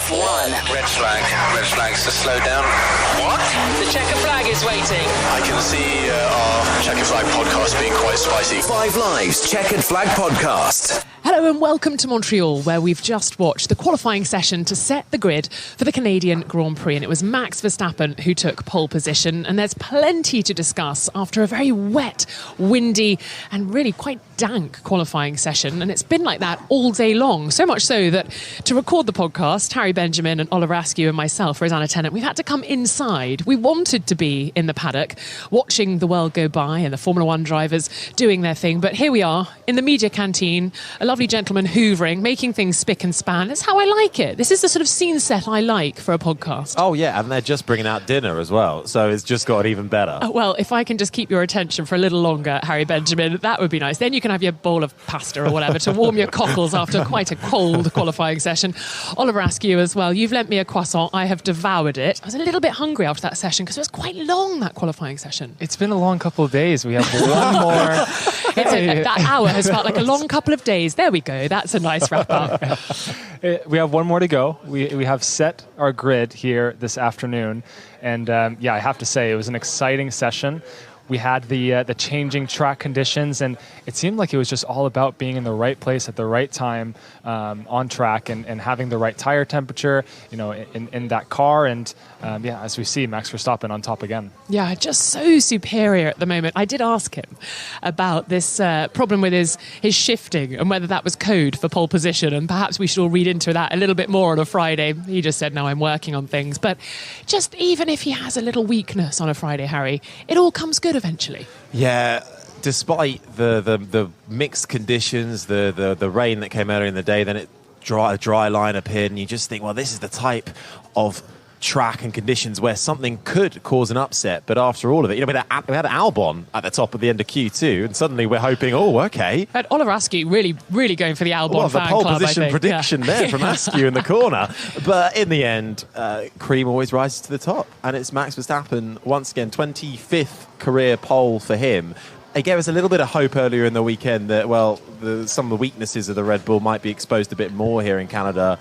F1. Red flag. Red flag's to slow down. What? The checkered flag is waiting. I can see our Chequered Flag podcast being quite spicy. 5 Live's Chequered Flag podcast. Hello and welcome to Montreal, where we've just watched the qualifying session to set the grid for the Canadian Grand Prix, and it was Max Verstappen who took pole position. And there's plenty to discuss after a very wet, windy and really quite dank qualifying session, and it's been like that all day long, so much so that to record the podcast, Harry Benjamin and Oliver Askew and myself, Rosanna Tennant, we've had to come inside. We wanted to be in the paddock watching the world go by and the Formula One drivers doing their thing, but here we are in the media canteen, a lovely gentleman hoovering, making things spick and span. That's how I like it. This is the sort of scene set I like for a podcast. Oh yeah, and they're just bringing out dinner as well, so it's just got even better. Well, if I can just keep your attention for a little longer, Harry Benjamin, that would be nice. Then you can have your bowl of pasta or whatever to warm your cockles after quite a cold qualifying session. Oliver Askew as well. You've lent me a croissant. I have devoured it. I was a little bit hungry after that session because it was quite long, that qualifying session. It's been a long couple of days. We have one more. That hour has felt like a long couple of days. There we go. That's a nice wrap up. We have one more to go. We have set our grid here this afternoon. And I have to say, it was an exciting session. We had the changing track conditions, and it seemed like it was just all about being in the right place at the right time on track and having the right tire temperature, in that car. And as we see, Max Verstappen on top again. Yeah, just so superior at the moment. I did ask him about this problem with his shifting and whether that was code for pole position, and perhaps we should all read into that a little bit more on a Friday. He just said, no, I'm working on things. But just even if he has a little weakness on a Friday, Harry, it all comes good eventually. Yeah, despite the mixed conditions, the rain that came earlier in the day, then a dry line appeared, and you just think, well, this is the type of track and conditions where something could cause an upset. But after all of it, we had Albon at the top at the end of Q2, and suddenly we're hoping, okay. But Oliver Askew really going for the Albon fan the pole club, position prediction there from Askew in the corner. But in the end, cream always rises to the top, and it's Max Verstappen once again, 25th career pole for him. It gave us a little bit of hope earlier in the weekend that, some of the weaknesses of the Red Bull might be exposed a bit more here in Canada.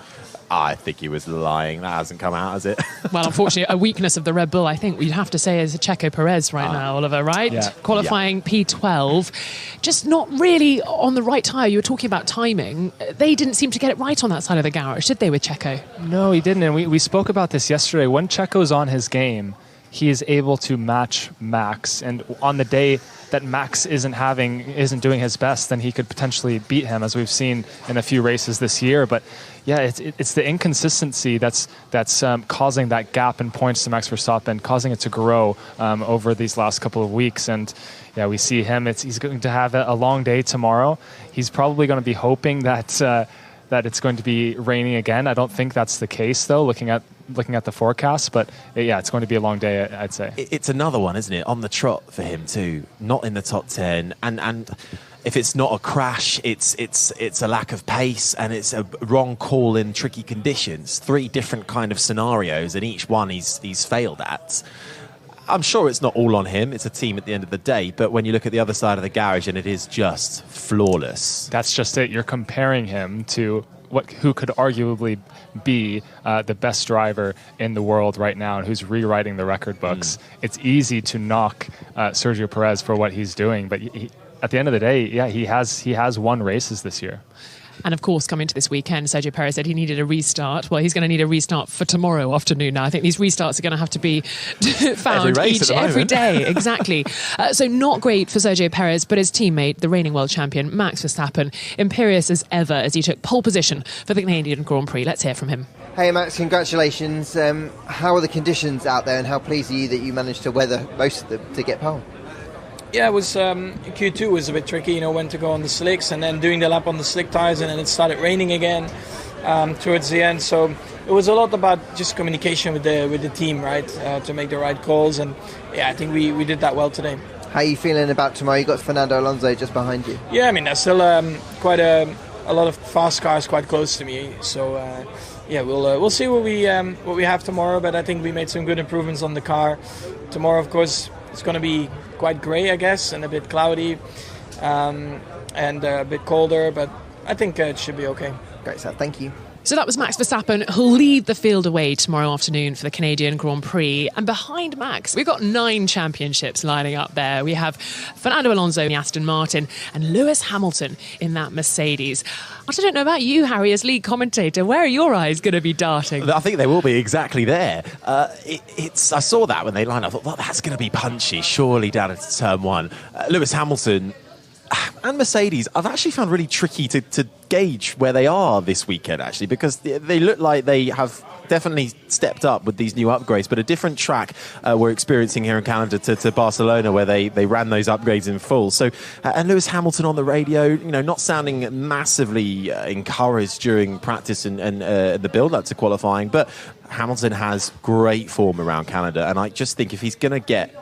I think he was lying. That hasn't come out, has it? Well, unfortunately, a weakness of the Red Bull, I think we'd have to say, is Checo Perez right now, Oliver, right? Yeah. Qualifying P12. Just not really on the right tyre. You were talking about timing. They didn't seem to get it right on that side of the garage, did they, with Checo? No, he didn't. And we spoke about this yesterday. When Checo's on his game, he is able to match Max. And on the day that Max isn't doing his best, then he could potentially beat him, as we've seen in a few races this year. But yeah, it's the inconsistency that's causing that gap in points to Max Verstappen, causing it to grow over these last couple of weeks. And yeah, we see him. He's going to have a long day tomorrow. He's probably going to be hoping that it's going to be raining again. I don't think that's the case, though, looking at the forecast. But yeah, it's going to be a long day, I'd say. It's another one, isn't it, on the trot for him too, not in the top 10. And if it's not a crash, it's a lack of pace, and it's a wrong call in tricky conditions. 3 different kind of scenarios, and each one he's failed at. I'm sure it's not all on him. It's a team at the end of the day. But when you look at the other side of the garage, and it is just flawless. That's just it. You're comparing him to who could arguably be the best driver in the world right now, and who's rewriting the record books. It's easy to knock Sergio Perez for what he's doing, but at the end of the day, yeah, he has won races this year. And of course, coming to this weekend, Sergio Perez said he needed a restart. Well, he's going to need a restart for tomorrow afternoon now. I think these restarts are going to have to be found every day. Exactly. So not great for Sergio Perez, but his teammate, the reigning world champion, Max Verstappen, imperious as ever as he took pole position for the Canadian Grand Prix. Let's hear from him. Hey Max, congratulations. How are the conditions out there, and how pleased are you that you managed to weather most of them to get pole? Yeah, it was Q2 was a bit tricky, when to go on the slicks, and then doing the lap on the slick tires, and then it started raining again towards the end. So it was a lot about just communication with the team, right, to make the right calls. And yeah, I think we did that well today. How are you feeling about tomorrow? You got Fernando Alonso just behind you. Yeah, I mean, there's still quite a lot of fast cars quite close to me. So yeah, we'll see what we have tomorrow. But I think we made some good improvements on the car. Tomorrow, of course, it's going to be quite grey, I guess, and a bit cloudy, and a bit colder. But I think it should be okay. Great stuff. Thank you. So that was Max Verstappen, who'll lead the field away tomorrow afternoon for the Canadian Grand Prix. And behind Max, we've got 9 championships lining up there. We have Fernando Alonso in the Aston Martin and Lewis Hamilton in that Mercedes. I don't know about you, Harry, as lead commentator. Where are your eyes going to be darting? I think they will be exactly there. I saw that when they lined up. I thought, well, that's going to be punchy, surely down into turn 1. Lewis Hamilton and Mercedes, I've actually found really tricky to gauge where they are this weekend, actually, because they look like they have definitely stepped up with these new upgrades, but a different track we're experiencing here in Canada to Barcelona, where they ran those upgrades in full. So, and Lewis Hamilton on the radio, not sounding massively encouraged during practice and the build-up to qualifying, but Hamilton has great form around Canada, and I just think if he's going to get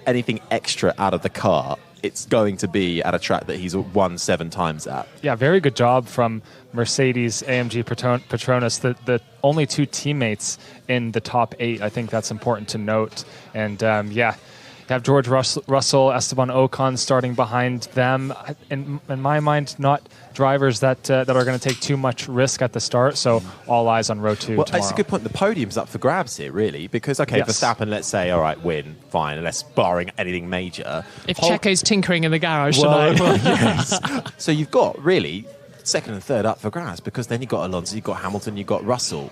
anything extra out of the car, it's going to be at a track that he's won 7 times at. Yeah, very good job from Mercedes AMG Petronas, the only 2 teammates in the top 8. I think that's important to note. And you have George Russell, Esteban Ocon starting behind them. In my mind, not drivers that are going to take too much risk at the start. So all eyes on row 2 tomorrow. It's a good point. The podium's up for grabs here, really, because, Yes. Verstappen, let's say, all right, win, fine, unless barring anything major. If Checo's tinkering in the garage tonight. Yes. So you've got, really, second and third up for grabs, because then you've got Alonso, you've got Hamilton, you've got Russell.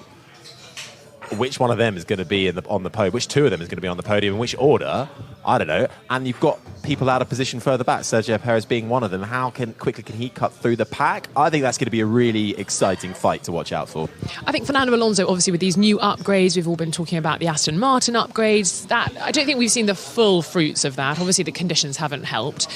Which one of them is going to be on the podium? Which 2 of them is going to be on the podium? In which order? I don't know. And you've got people out of position further back, Sergio Perez being one of them. How quickly can he cut through the pack? I think that's going to be a really exciting fight to watch out for. I think Fernando Alonso, obviously with these new upgrades, we've all been talking about the Aston Martin upgrades. That I don't think we've seen the full fruits of that. Obviously the conditions haven't helped.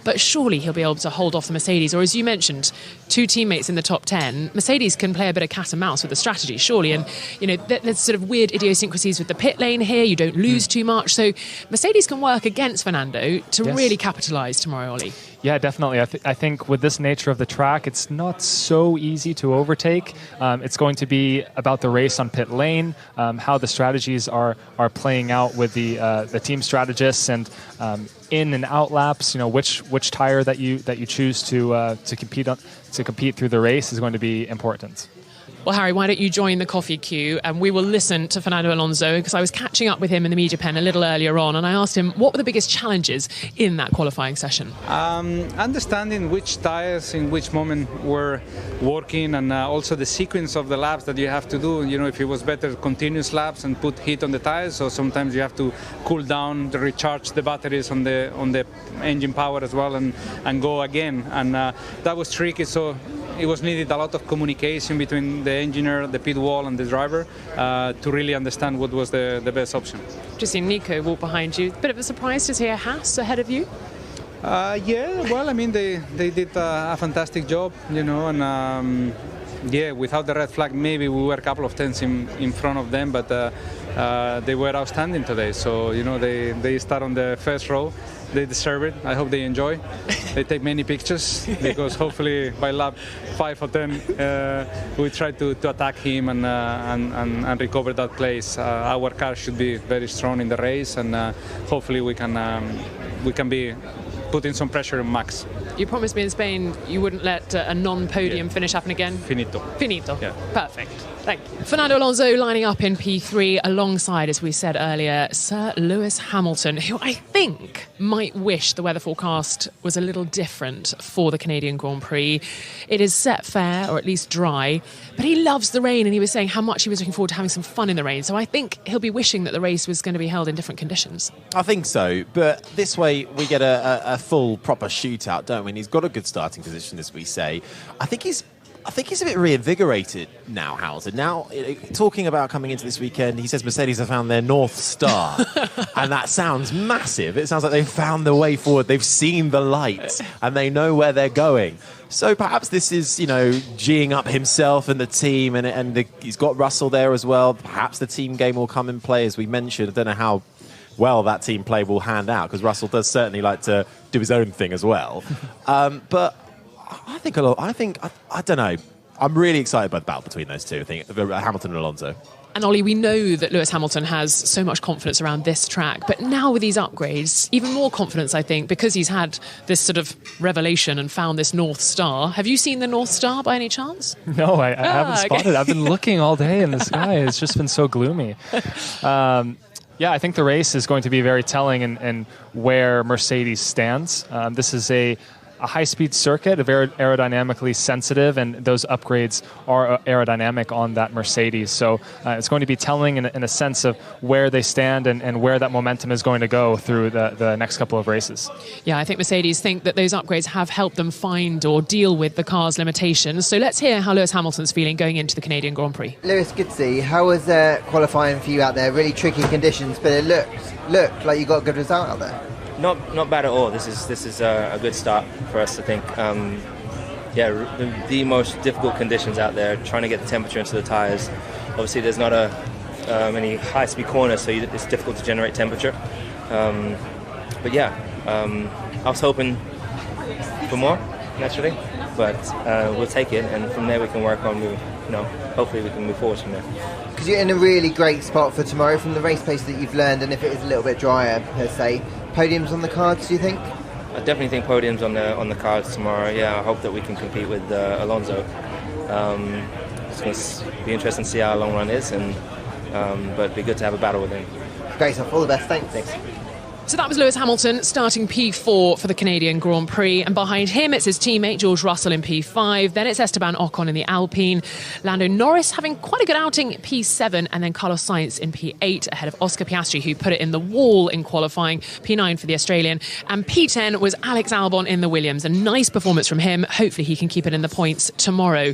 But surely he'll be able to hold off the Mercedes. Or as you mentioned, 2 teammates in the top 10. Mercedes can play a bit of cat and mouse with the strategy, surely. And, there's sort of weird idiosyncrasies with the pit lane here. You don't lose too much. So Mercedes can work against Fernando to really capitalise tomorrow, Ollie. Yeah, definitely. I think with this nature of the track, it's not so easy to overtake. It's going to be about the race on pit lane, how the strategies are playing out with the team strategists, and in and out laps. Which tire that you choose to compete through the race is going to be important. Well, Harry, why don't you join the coffee queue and we will listen to Fernando Alonso, because I was catching up with him in the media pen a little earlier on, and I asked him what were the biggest challenges in that qualifying session. Understanding which tires in which moment were working, and also the sequence of the laps that you have to do. If it was better continuous laps and put heat on the tires, so sometimes you have to cool down, to recharge the batteries on the engine power as well, and go again. And that was tricky. So it was needed a lot of communication between the engineer, the pit wall, and the driver to really understand what was the best option. Just seen Nico walk behind you. Bit of a surprise to see a Haas ahead of you. They did a fantastic job, and without the red flag, maybe we were a couple of tenths in front of them, but they were outstanding today. So, they start on the first row. They deserve it. I hope they enjoy. They take many pictures, because hopefully by lap 5 or 10 we try to attack him and recover that place. Our car should be very strong in the race, and hopefully we can be putting some pressure on Max. You promised me in Spain you wouldn't let a non-podium finish happen again. Finito. Yeah. Perfect. Thank you. Fernando Alonso lining up in P3 alongside, as we said earlier, Sir Lewis Hamilton, who I think might wish the weather forecast was a little different for the Canadian Grand Prix. It is set fair, or at least dry, but he loves the rain, and he was saying how much he was looking forward to having some fun in the rain. So I think he'll be wishing that the race was going to be held in different conditions. I think so, but this way we get a full, proper shootout, don't we? And he's got a good starting position, as we say. I think he's a bit reinvigorated now, Hamilton. Now, talking about coming into this weekend, he says Mercedes have found their North Star. And that sounds massive. It sounds like they've found the way forward. They've seen the light and they know where they're going. So perhaps this is, geeing up himself and the team, and he's got Russell there as well. Perhaps the team game will come in play, as we mentioned. I don't know how well that team play will hand out, because Russell does certainly like to do his own thing as well. But I don't know. I'm really excited by the battle between those two, I think, Hamilton and Alonso. And Ollie, we know that Lewis Hamilton has so much confidence around this track, but now with these upgrades, even more confidence, I think, because he's had this sort of revelation and found this North Star. Have you seen the North Star by any chance? No, I haven't spotted it. I've been looking all day in the sky. It's just been so gloomy. Yeah, I think the race is going to be very telling in where Mercedes stands. This is a high-speed circuit, very aerodynamically sensitive, and those upgrades are aerodynamic on that Mercedes. So it's going to be telling in a sense of where they stand and where that momentum is going to go through the next couple of races. Yeah, I think Mercedes think that those upgrades have helped them find or deal with the car's limitations. So let's hear how Lewis Hamilton's feeling going into the Canadian Grand Prix. Lewis, good to see. How was qualifying for you out there? Really tricky conditions, but it looked like you got a good result out there. Not bad at all. This is a good start for us, I think. The most difficult conditions out there, trying to get the temperature into the tyres. Obviously, there's not many high-speed corners, so it's difficult to generate temperature. I was hoping for more, naturally, but we'll take it, and from there we can work on hopefully we can move forward from there. Because you're in a really great spot for tomorrow from the race pace that you've learned, and if it is a little bit drier per se. Podiums on the cards, do you think? I definitely think podiums on the cards tomorrow. Yeah, I hope that we can compete with Alonso. It's going to be interesting to see how our long run is, but it'd be good to have a battle with him. Great stuff. All the best. Thanks. So that was Lewis Hamilton starting P4 for the Canadian Grand Prix, and behind him it's his teammate George Russell in P5, then it's Esteban Ocon in the Alpine, Lando Norris having quite a good outing at P7, and then Carlos Sainz in P8 ahead of Oscar Piastri, who put it in the wall in qualifying, P9 for the Australian, and P10 was Alex Albon in the Williams. A nice performance from him. Hopefully he can keep it in the points tomorrow.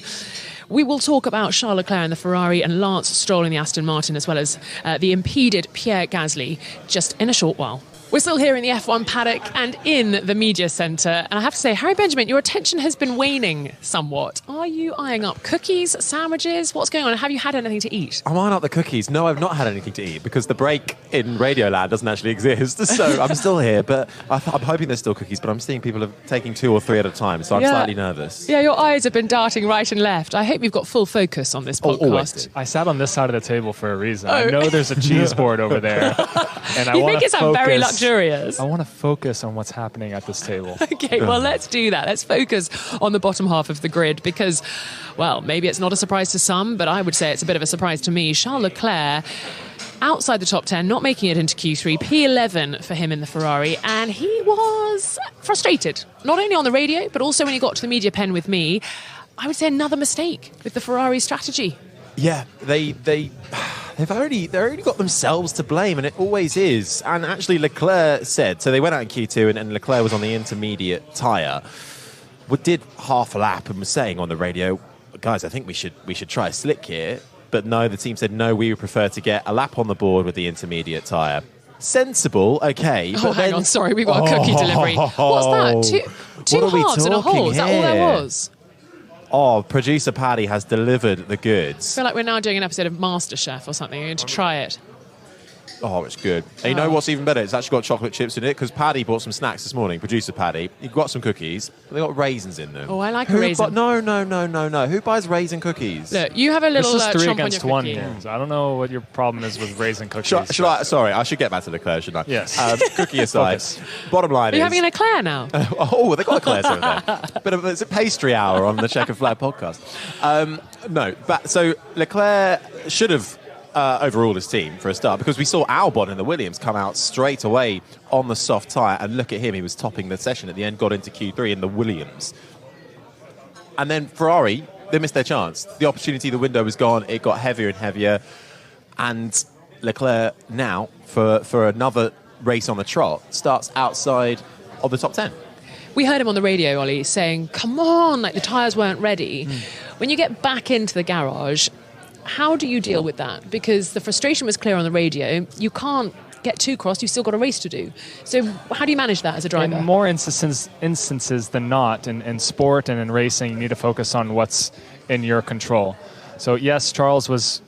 We will talk about Charles Leclerc in the Ferrari and Lance Stroll in the Aston Martin, as well as the impeded Pierre Gasly, just in a short while. We're still here in the F1 paddock and in the media centre. And I have to say, Harry Benjamin, your attention has been waning somewhat. Are you eyeing up cookies, sandwiches? What's going on? Have you had anything to eat? I'm eyeing up the cookies. No, I've not had anything to eat because the break in Radioland doesn't actually exist. So I'm still here, but I'm hoping there's still cookies, but I'm seeing people are taking 2 or 3 at a time, so I'm slightly nervous. Yeah, your eyes have been darting right and left. I hope you've got full focus on this podcast. I sat on this side of the table for a reason. I know there's a cheese board over there. And I make it sound very luxurious. I want to focus on what's happening at this table. Okay, well, let's do that. Let's focus on the bottom half of the grid because, well, maybe it's not a surprise to some, but I would say it's a bit of a surprise to me. Charles Leclerc, outside the top 10, not making it into Q3, P11 for him in the Ferrari, and he was frustrated, not only on the radio, but also when he got to the media pen with me. I would say another mistake with the Ferrari strategy. Yeah, they've only got themselves to blame, and it always is. And actually, Leclerc said, so they went out in Q2, and Leclerc was on the intermediate tyre. We did half a lap and was saying on the radio, guys, I think we should try a slick here. But no, the team said no, we would prefer to get a lap on the board with the intermediate tyre. Sensible, okay. Oh, hang on, sorry, we've got a cookie delivery. What's that? Two halves and a whole? Is that all there was? Oh, producer Paddy has delivered the goods. I feel like we're now doing an episode of MasterChef or something. You're going to try it. Oh, it's good. And you know what's even better? It's actually got chocolate chips in it because Paddy bought some snacks this morning, producer Paddy. He got some cookies, but they got raisins in them. Oh, I like a raisin. No. Who buys raisin cookies? Look, you have a little this is 3 chomp against on your 1 cookie. games. I don't know what your problem is with raisin cookies. Sorry, I should get back to Leclerc, shouldn't I? Yes. Cookie aside, bottom line Are is... you having an eclair now? Oh, they got eclairs over there. It's a pastry hour on the Chequered Flag podcast. So Leclerc should have overruled his team for a start because we saw Albon in the Williams come out straight away on the soft tyre, and look at him, he was topping the session at the end, got into Q3 in the Williams. And then Ferrari, they missed their chance. The opportunity, the window was gone, it got heavier and heavier, and Leclerc now, for another race on the trot, starts outside of the top 10. We heard him on the radio, Ollie, saying, come on, like the tyres weren't ready. When you get back into the garage, how do you deal with that? Because the frustration was clear on the radio. You can't get too cross. You've still got a race to do. So how do you manage that as a driver? In more instances than not, in sport and in racing, you need to focus on what's in your control. So yes, Charles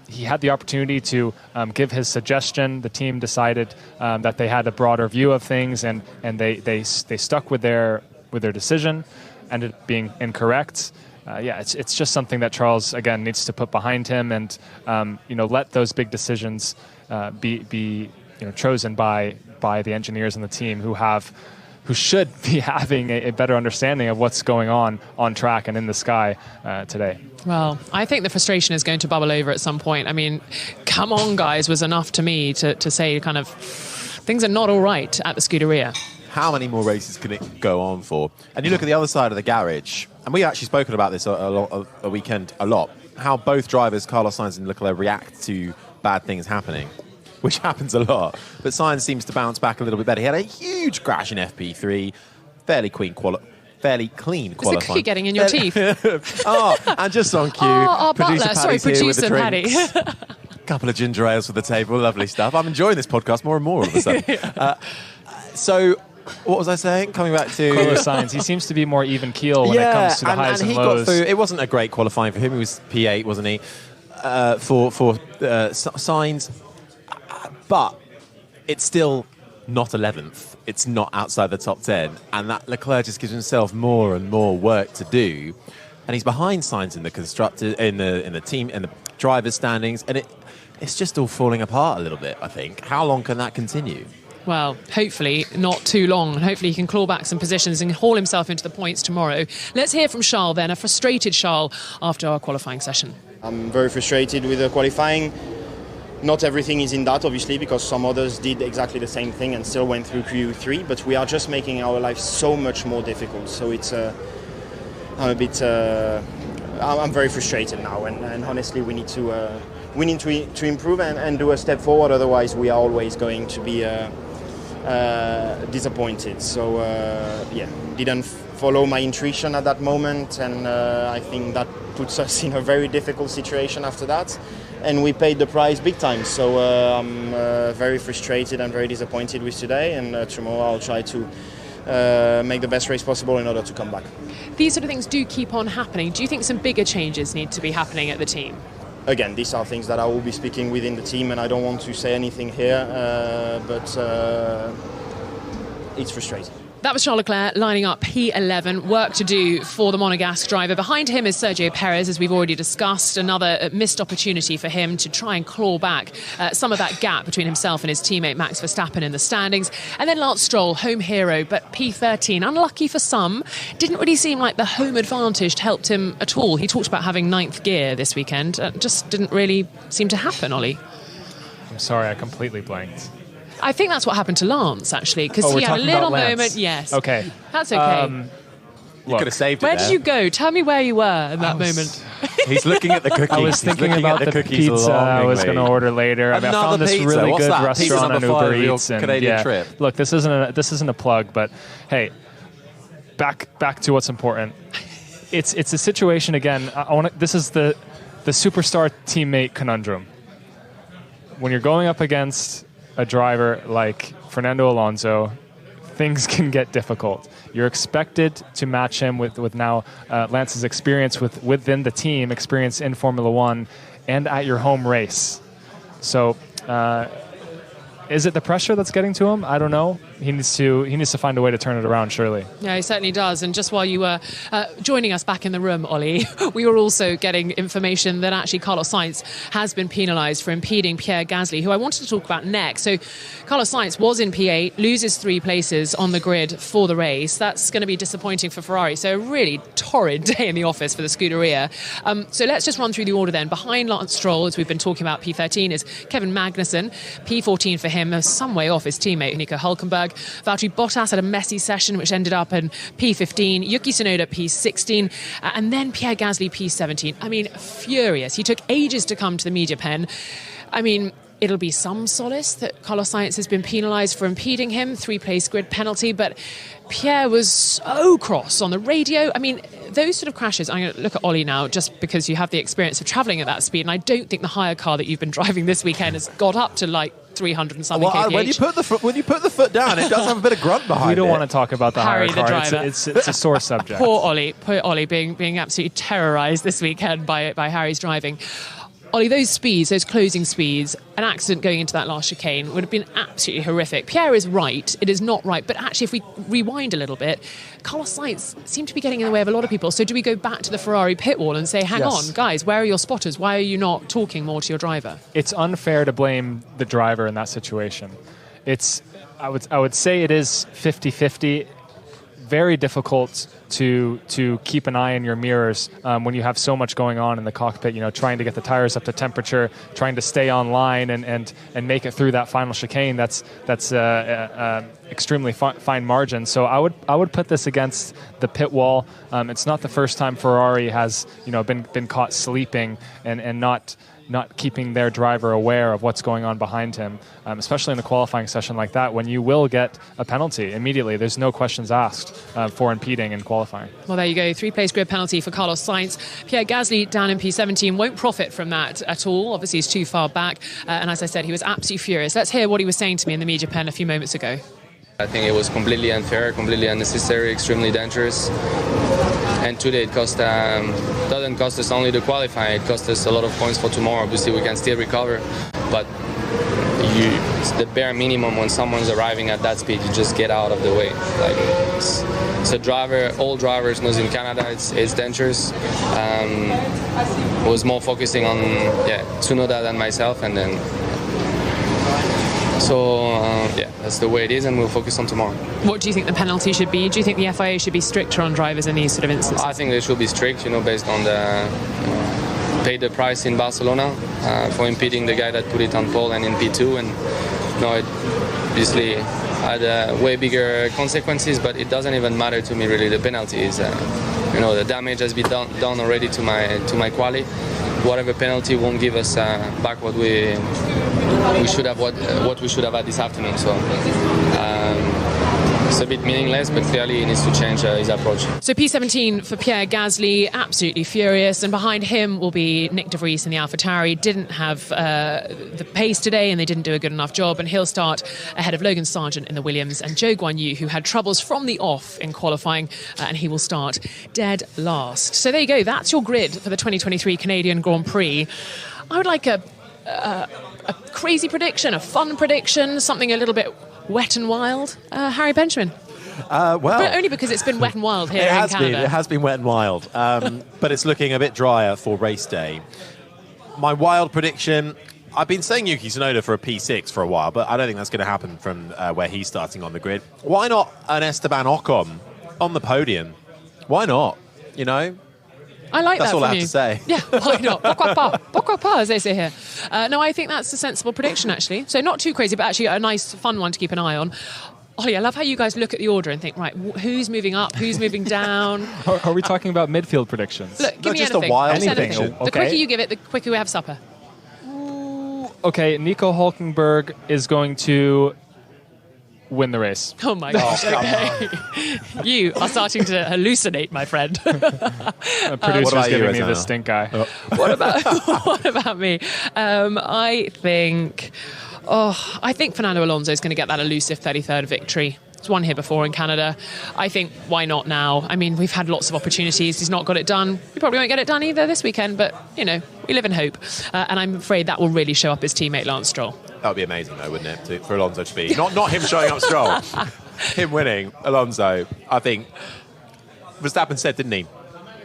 he had the opportunity to give his suggestion. The team decided that they had a broader view of things, and they stuck with their decision, ended up being incorrect. it's just something that Charles again needs to put behind him, and let those big decisions be chosen by the engineers and the team who should be having a better understanding of what's going on track and in the sky today. Well, I think the frustration is going to bubble over at some point. I mean, come on, guys, was enough to me to say kind of things are not all right at the Scuderia. How many more races can it go on for? And you look at the other side of the garage, and we actually spoken about this a weekend a lot, how both drivers, Carlos Sainz and Leclerc, react to bad things happening, which happens a lot. But Sainz seems to bounce back a little bit better. He had a huge crash in FP3, fairly clean qualifying. Is the cookie getting in your teeth? And just on cue, our butler, producer Paddy. Couple of ginger ales for the table, lovely stuff. I'm enjoying this podcast more and more all of a sudden. So, what was I saying? Coming back to Carlos Sainz, he seems to be more even keel when it comes to the highs and lows. Got through. It wasn't a great qualifying for him. He was P8, wasn't he? For Sainz, but it's still not 11th. It's not outside the top 10, and that Leclerc just gives himself more and more work to do, and he's behind Sainz in the constructor, in the team, in the drivers' standings, and it's just all falling apart a little bit. I think. How long can that continue? Well, hopefully not too long. Hopefully he can claw back some positions and haul himself into the points tomorrow. Let's hear from Charles then, a frustrated Charles after our qualifying session. I'm very frustrated with the qualifying. Not everything is in that, obviously, because some others did exactly the same thing and still went through Q3, but we are just making our life so much more difficult. So it's I'm very frustrated now, and honestly we need to improve and do a step forward, otherwise we are always going to be disappointed. So didn't follow my intuition at that moment, and I think that puts us in a very difficult situation after that, and we paid the price big time. So I'm very frustrated and very disappointed with today, and tomorrow I'll try to make the best race possible in order to come back. These sort of things do keep on happening. Do you think some bigger changes need to be happening at the team? Again, these are things that I will be speaking within the team, and I don't want to say anything here, but it's frustrating. That was Charles Leclerc lining up P11. Work to do for the Monegasque driver. Behind him is Sergio Perez, as we've already discussed. Another missed opportunity for him to try and claw back some of that gap between himself and his teammate Max Verstappen in the standings. And then Lance Stroll, home hero, but P13. Unlucky for some. Didn't really seem like the home advantage helped him at all. He talked about having 9th gear this weekend. Just didn't really seem to happen, Ollie. I'm sorry, I completely blanked. I think that's what happened to Lance, actually, because he had a little moment. Yes. Okay. That's okay. You could have saved it. Where did you go? Tell me where you were in that moment. He's looking at the cookies. I was thinking about the pizza I was going to order later. I found this really good restaurant on Uber Eats. And Canadian trip. Look, this isn't a plug, but hey, back to what's important. It's a situation again. This is the superstar teammate conundrum. When you're going up against a driver like Fernando Alonso, things can get difficult. You're expected to match him with now Lance's experience within the team, experience in Formula One, and at your home race. So, is it the pressure that's getting to him? I don't know. He needs to find a way to turn it around, surely. Yeah, he certainly does. And just while you were joining us back in the room, Ollie, we were also getting information that actually Carlos Sainz has been penalised for impeding Pierre Gasly, who I wanted to talk about next. So Carlos Sainz was in P8, loses 3 places on the grid for the race. That's going to be disappointing for Ferrari. So a really torrid day in the office for the Scuderia. So let's just run through the order then. Behind Lance Stroll, as we've been talking about, P13 is Kevin Magnussen. P14 for him, some way off his teammate Nico Hülkenberg. Valtteri Bottas had a messy session which ended up in P15, Yuki Tsunoda P16, and then Pierre Gasly P17. I mean, furious. He took ages to come to the media pen. I mean, it'll be some solace that Carlos Sainz has been penalised for impeding him, 3-place grid penalty, but Pierre was so cross on the radio. I mean, those sort of crashes, I'm going to look at Ollie now, just because you have the experience of travelling at that speed, and I don't think the hire car that you've been driving this weekend has got up to like 300 and something kph. When you put the foot down, it does have a bit of grunt behind it. We don't want to talk about the Harry, hire car. the It's a sore subject. Poor Ollie being absolutely terrorised this weekend by Harry's driving. Ollie, those speeds, those closing speeds, an accident going into that last chicane would have been absolutely horrific. Pierre is right. It is not right. But actually, if we rewind a little bit, Carlos Sainz seemed to be getting in the way of a lot of people. So do we go back to the Ferrari pit wall and say, hang on, guys, where are your spotters? Why are you not talking more to your driver? It's unfair to blame the driver in that situation. I would say it is 50-50. Very difficult to keep an eye in your mirrors when you have so much going on in the cockpit, trying to get the tires up to temperature, trying to stay online and make it through that final chicane. That's extremely fine margin. So I would put this against the pit wall. It's not the first time Ferrari has been caught sleeping and not keeping their driver aware of what's going on behind him, especially in a qualifying session like that, when you will get a penalty immediately. There's no questions asked for impeding in qualifying. Well, there you go. 3-place grid penalty for Carlos Sainz. Pierre Gasly down in P17 won't profit from that at all. Obviously, he's too far back. And as I said, he was absolutely furious. Let's hear what he was saying to me in the media pen a few moments ago. I think it was completely unfair, completely unnecessary, extremely dangerous. And today it doesn't cost us only the qualifying, it cost us a lot of points for tomorrow. Obviously we can still recover, but it's the bare minimum when someone's arriving at that speed, you just get out of the way. It's a driver, all drivers knows in Canada it's dangerous. I was more focusing on Tsunoda than myself, and then that's the way it is, and we'll focus on tomorrow. What do you think the penalty should be? Do you think the FIA should be stricter on drivers in these sort of instances? I think they should be strict, based on the paid the price in Barcelona for impeding the guy that put it on pole and in P2, and it obviously had way bigger consequences, but it doesn't even matter to me really. The penalty is, the damage has been done already to my quali. Whatever penalty won't give us back what we should have what we should have had this afternoon. So it's a bit meaningless, but clearly he needs to change his approach. So P17 for Pierre Gasly, absolutely furious, and behind him will be Nick de Vries in the AlphaTauri. Didn't have the pace today, and they didn't do a good enough job, and he'll start ahead of Logan Sargent in the Williams and Zhou Guanyu, who had troubles from the off in qualifying, and he will start dead last. So there you go, that's your grid for the 2023 Canadian Grand Prix. I would like a crazy prediction, a fun prediction, something a little bit wet and wild. Harry Benjamin. But only because it's been wet and wild here in Canada. It has been wet and wild. But it's looking a bit drier for race day. My wild prediction, I've been saying Yuki Tsunoda for a P6 for a while, but I don't think that's going to happen from where he's starting on the grid. Why not an Esteban Ocon on the podium? Why not? I like that's that all I have you. to say. Yeah, why not? Pourquoi pas, as they say here. No, I think that's a sensible prediction, actually. So not too crazy, but actually a nice, fun one to keep an eye on. Ollie, I love how you guys look at the order and think, right, who's moving up, who's moving down? Are we talking about midfield predictions? Look, give me just anything. a wild anything. prediction. The quicker you give it, the quicker we have supper. Okay, Nico Hülkenberg is going to win the race. Oh my gosh, okay. You are starting to hallucinate, my friend. The producer's giving me the stink eye. What about me? I think Fernando Alonso is going to get that elusive 33rd victory. He's won here before in Canada. I think, why not now? I mean, we've had lots of opportunities. He's not got it done. We probably won't get it done either this weekend, but, we live in hope. And I'm afraid that will really show up his teammate Lance Stroll. That would be amazing, though, wouldn't it, for Alonso to be? Not him showing up Stroll. Him winning, Alonso. I think Verstappen said, didn't he,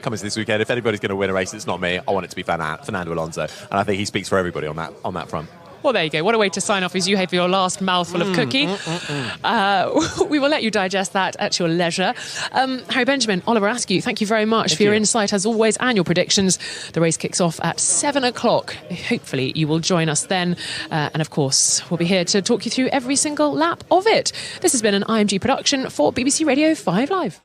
coming to this weekend, if anybody's going to win a race, it's not me. I want it to be Fernando Alonso. And I think he speaks for everybody on that front. Well, there you go. What a way to sign off as you have your last mouthful of cookie. We will let you digest that at your leisure. Harry Benjamin, Oliver Askew, thank you very much for your insight as always and your predictions. The race kicks off at 7 o'clock. Hopefully you will join us then. And of course, we'll be here to talk you through every single lap of it. This has been an IMG production for BBC Radio 5 Live.